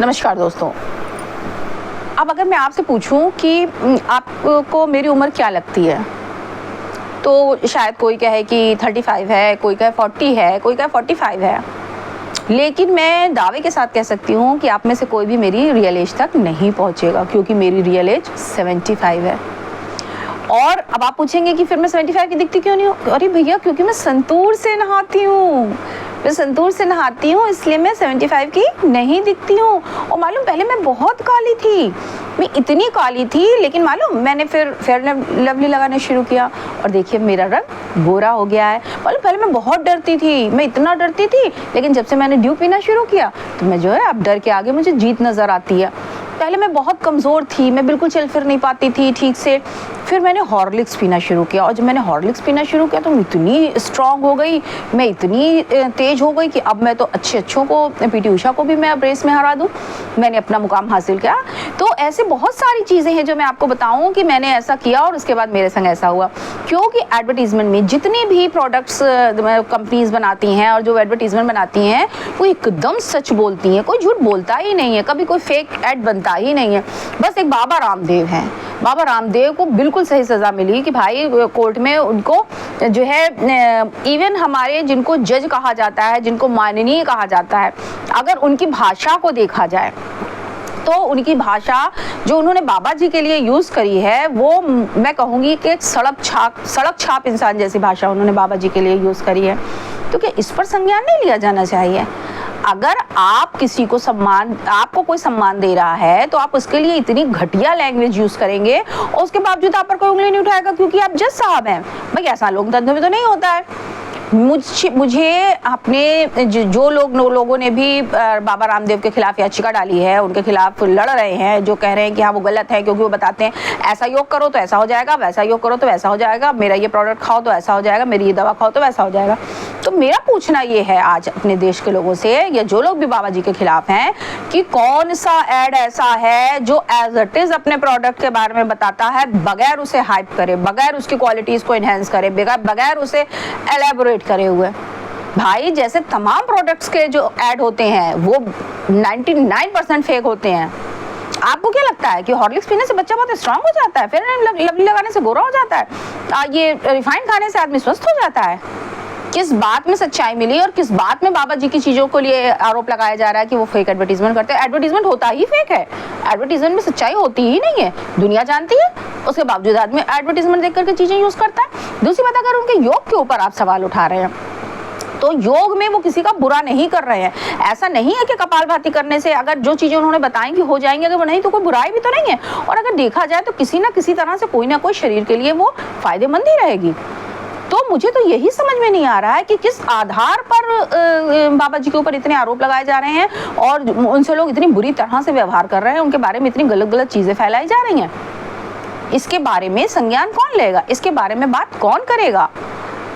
नमस्कार दोस्तों। अब अगर मैं आपसे पूछूं कि आपको मेरी उम्र क्या लगती है, तो शायद कोई कहे कि 35 है, कोई कहे 40 है, कोई कहे 45 है। लेकिन मैं दावे के साथ कह सकती हूँ कि आप में से कोई भी मेरी रियल एज तक नहीं पहुँचेगा, क्योंकि मेरी रियल एज 75 है। और अब आप पूछेंगे कि फिर मैं 75 की दिखती क्यों नहीं हूँ? अरे भैया, क्योंकि मैं संतूर से नहाती हूँ। मैं संतूर से नहाती हूँ, इसलिए मैं 75 की नहीं दिखती हूँ। और मालूम, पहले मैं बहुत काली थी, मैं इतनी काली थी, लेकिन मालूम मैंने फिर फेयर लवली लगाना शुरू किया और देखिए मेरा रंग गोरा हो गया है। मालूम, पहले मैं बहुत डरती थी, मैं इतना डरती थी, लेकिन जब से मैंने ड्यू पीना शुरू किया तो मैं जो है अब डर के आगे मुझे जीत नज़र आती है। पहले मैं बहुत कमज़ोर थी, मैं बिल्कुल चल फिर नहीं पाती थी ठीक से। फिर मैंने हॉर्लिक्स पीना शुरू किया और जब मैंने हॉर्लिक्स पीना शुरू किया तो मैं इतनी स्ट्रांग हो गई, मैं इतनी तेज़ हो गई कि अब मैं तो अच्छों को, पीटी उषा को भी मैं अब रेस में हरा दूँ। मैंने अपना मुकाम हासिल किया। तो ऐसे बहुत सारी चीज़ें हैं जो मैं आपको बताऊँ कि मैंने ऐसा किया और उसके बाद मेरे संग ऐसा हुआ। क्योंकि एडवर्टीज़मेंट में जितनी भी प्रोडक्ट्स कंपनीज बनाती हैं और जो एडवर्टीज़मेंट बनाती हैं वो एकदम सच बोलती हैं, कोई झूठ बोलता ही नहीं है, कभी कोई फेक ऐड बनता ही नहीं है। बस एक बाबा रामदेव हैं, बाबा रामदेव को बिल्कुल सही सज़ा मिली कि भाई कोर्ट में उनको जो है, इवन हमारे जिनको जज कहा जाता है, जिनको माननीय कहा जाता है, अगर उनकी भाषा को देखा जाए तो उनकी भाषा जो उन्होंने बाबा जी के लिए यूज़ करी है वो मैं कहूँगी कि एक सड़क छाप इंसान जैसी भाषा उन्होंने बाबा जी के लिए यूज़ करी है। तो क्या इस पर संज्ञान नहीं लिया जाना चाहिए? अगर आप किसी को आपको कोई सम्मान दे रहा है तो आप उसके लिए इतनी घटिया लैंग्वेज यूज़ करेंगे और उसके बावजूद आप पर कोई उंगली नहीं उठाएगा क्योंकि आप जज साहब हैं। भाई ऐसा लोकतंत्र में तो नहीं होता है। मुझे अपने जो लोगों ने भी बाबा रामदेव के खिलाफ याचिका डाली है, उनके खिलाफ लड़ रहे हैं, जो कह रहे हैं कि हाँ वो गलत है, क्योंकि वो बताते हैं ऐसा योग करो तो ऐसा हो जाएगा, वैसा योग करो तो वैसा हो जाएगा, मेरा ये प्रोडक्ट खाओ तो ऐसा हो जाएगा, मेरी ये दवा खाओ तो वैसा हो जाएगा। तो मेरा पूछना ये है आज अपने देश के लोगों से, या जो लोग भी बाबा जी के खिलाफ हैं, कि कौन सा ऐड ऐसा है जो एज इट इज अपने प्रोडक्ट के बारे में बताता है, बगैर उसे हाइप करे, बगैर उसकी क्वालिटीज को एनहेंस करे, बगैर उसे एलेबोरेट करे हुए। भाई जैसे तमाम प्रोडक्ट्स के जो ऐड होते हैं वो 99% फेक होते हैं। आपको क्या लगता है कि हॉर्लिक्स पीने से बच्चा बहुत स्ट्रांग हो जाता है, फिर लवली लगाने से गोरा हो जाता है, ये रिफाइंड खाने से आदमी स्वस्थ हो जाता है? किस बात में सच्चाई मिली और किस बात में बाबा जी की चीज़ों को लिए आरोप लगाया जा रहा है कि वो फेक एडवर्टीजमेंट करते हैं? एडवर्टीजमेंट होता ही फेक है, एडवर्टीजमेंट में सच्चाई होती ही नहीं है, दुनिया जानती है, उसके बावजूद आदमी एडवर्टीजमेंट देख करके चीज़ें यूज़ करता है। दूसरी बात, अगर उनके योग के ऊपर आप सवाल उठा रहे हैं तो योग में वो किसी का बुरा नहीं कर रहे हैं। ऐसा नहीं है कि कपालभाति करने से अगर जो चीज़ें उन्होंने बताई कि हो जाएंगे, अगर वो नहीं तो कोई बुराई भी तो नहीं है। और अगर देखा जाए तो किसी ना किसी तरह से कोई ना कोई शरीर के लिए वो फायदेमंद ही रहेगी। तो मुझे तो यही समझ में नहीं आ रहा है कि किस आधार पर बाबा जी के ऊपर इतने आरोप लगाए जा रहे हैं और उनसे लोग इतनी बुरी तरह से व्यवहार कर रहे हैं, उनके बारे में इतनी गलत चीज़ें फैलाई जा रही हैं। इसके बारे में संज्ञान कौन लेगा? इसके बारे में बात कौन करेगा?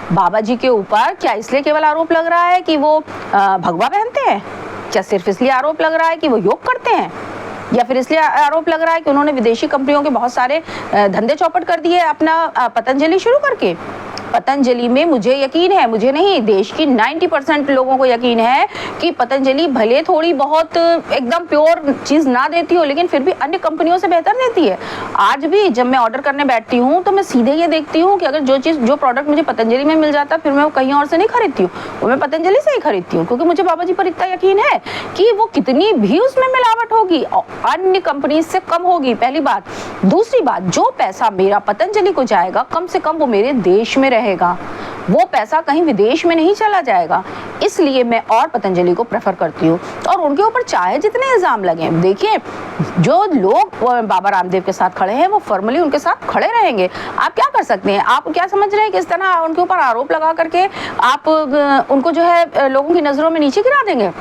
बाबा जी के ऊपर क्या इसलिए केवल आरोप लग रहा है कि वो भगवा पहनते हैं? क्या सिर्फ इसलिए आरोप लग रहा है कि वो योग करते हैं? या फिर इसलिए आरोप लग रहा है कि उन्होंने विदेशी कंपनियों के बहुत सारे धंधे चौपट कर दिए अपना पतंजलि शुरू करके? पतंजलि में मुझे यकीन है, मुझे नहीं, देश की 90% लोगों को यकीन है कि पतंजलि भले थोड़ी बहुत एकदम प्योर चीज़ ना देती हो, लेकिन फिर भी अन्य कंपनियों से बेहतर देती है। आज भी जब मैं ऑर्डर करने बैठती हूँ तो मैं सीधे ये देखती हूँ कि अगर जो प्रोडक्ट मुझे पतंजलि में मिल जाता है फिर मैं वो कहीं और से नहीं खरीदती हूँ, वो मैं पतंजलि से ही खरीदती हूँ, क्योंकि मुझे बाबा जी पर इतना यकीन है कि वो कितनी भी उसमें मिलावट होगी अन्य कंपनी से कम होगी, पहली बात। दूसरी बात, जो पैसा मेरा पतंजलि को जाएगा कम से कम वो मेरे देश में रहेगा, वो पैसा कहीं विदेश में नहीं चला जाएगा। इसलिए मैं और पतंजलि को प्रेफर करती हूँ। और उनके ऊपर चाहे जितने इल्ज़ाम लगे, देखिए जो लोग बाबा रामदेव के साथ खड़े हैं वो फॉर्मली उनके साथ खड़े रहेंगे। आप क्या कर सकते हैं? आप क्या समझ रहे हैं कि इस तरह उनके ऊपर आरोप लगा करके आप उनको जो है लोगों की नज़रों में नीचे गिरा देंगे?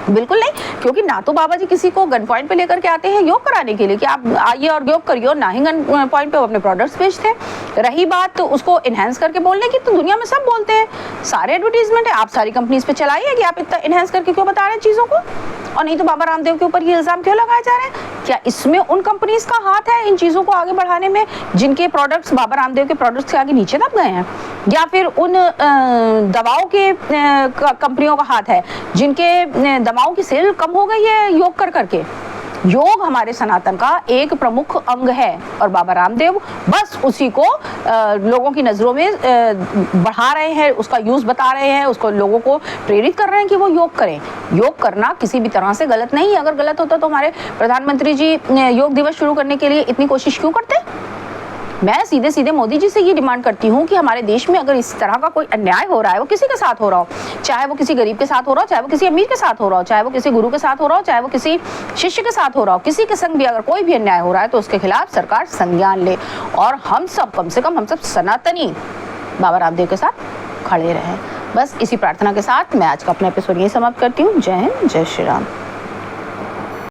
बिल्कुल नहीं, क्योंकि ना तो बाबा जी किसी को गन पॉइंट पे लेकर के आते हैं योग कराने के लिए कि आप आइए और योग करिए, और ना ही गन पॉइंट पे वो अपने प्रोडक्ट्स बेचते हैं। रही बात तो उसको इन्हेंस करके बोलने की, तो दुनिया में सब बोलते हैं, सारे एडवर्टीजमेंट है, आप सारी कंपनीज पे चलाइए कि आप इतना इन्हेंस करके क्यों बता रहे हैं चीज़ों को। और नहीं तो बाबा रामदेव के ऊपर ये इल्ज़ाम क्यों लगाए जा रहे हैं? क्या इसमें उन कंपनीज का हाथ है इन चीज़ों को आगे बढ़ाने में जिनके प्रोडक्ट्स बाबा रामदेव के प्रोडक्ट्स के आगे नीचे दब गए हैं? या फिर उन दवाओं के कंपनियों का हाथ है जिनके दवाओं की सेल कम हो गई है योग कर करके। योग हमारे सनातन का एक प्रमुख अंग है और बाबा रामदेव बस उसी को लोगों की नज़रों में बढ़ा रहे हैं, उसका यूज़ बता रहे हैं, उसको लोगों को प्रेरित कर रहे हैं कि वो योग करें। योग करना किसी भी तरह से गलत नहीं है। अगर गलत होता तो हमारे प्रधानमंत्री जी योग दिवस शुरू करने के लिए इतनी कोशिश क्यों करते? मैं सीधे सीधे मोदी जी से ये डिमांड करती हूँ कि हमारे देश में अगर इस तरह का कोई अन्याय हो रहा है, वो किसी के साथ हो रहा हो, चाहे वो किसी गरीब के साथ हो रहा हो, चाहे वो किसी अमीर के साथ हो रहा हो, चाहे वो किसी गुरु के साथ हो रहा हो, चाहे वो किसी शिष्य के साथ हो रहा हो, किसी के संग भी अगर कोई भी अन्याय हो रहा है तो उसके खिलाफ सरकार संज्ञान ले और हम सब कम से कम हम सब सनातनी बाबा रामदेव के साथ खड़े रहें। बस इसी प्रार्थना के साथ मैं आज का अपना एपिसोड यही समाप्त करती हूँ। जय हिंद, जय श्री राम।